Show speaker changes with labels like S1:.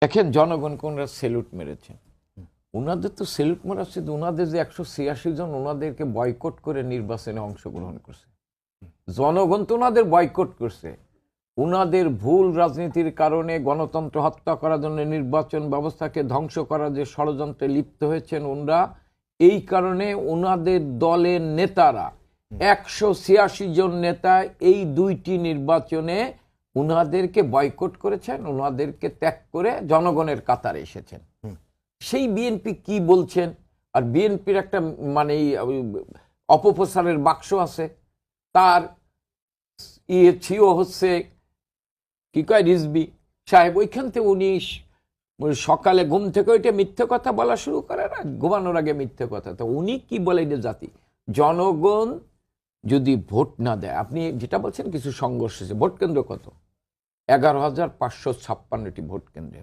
S1: দেখেন জনগণকে ওনারা সেলুট মেরেছেন। ওনাদের তো সেলুট মারা উচিত, ওনাদের যে 186 জন ওনাদেরকে বয়কট করে নির্বাচনে অংশগ্রহণ করছে, জনগণ তো ওনাদের বয়কট করছে। ওনাদের ভুল রাজনীতির কারণে গণতন্ত্র হত্যা করার জন্য, নির্বাচন ব্যবস্থাকে ধ্বংস করার যে ষড়যন্ত্রে লিপ্ত হয়েছেন ওনারা, এই কারণে ওনাদের দলের নেতারা 186 জন নেতা এই দুইটি নির্বাচনে ওনাদেরকে বয়কট করেছেন, ওনাদেরকে ত্যাগ করে জনগণের কাতারে এসেছেন। সেই বিএনপি কি বলছেন? আর বিএনপির একটা মানে অপপ্রচারের বাক্স আছে, তার ছিও হচ্ছে কি কয় রিজবি সাহেব, ওইখান থেকে উনি সকালে ঘুম থেকে ওইটা মিথ্যে কথা বলা শুরু করে না, ঘুমানোর আগে মিথ্যে কথা। তো উনি কি বলে যে জাতি জনগণ যদি ভোট না দেয়, আপনি যেটা বলছেন কিছু সংঘর্ষ হয়েছে, ভোট কেন্দ্র কত? 11,556টি ভোট কেন্দ্রে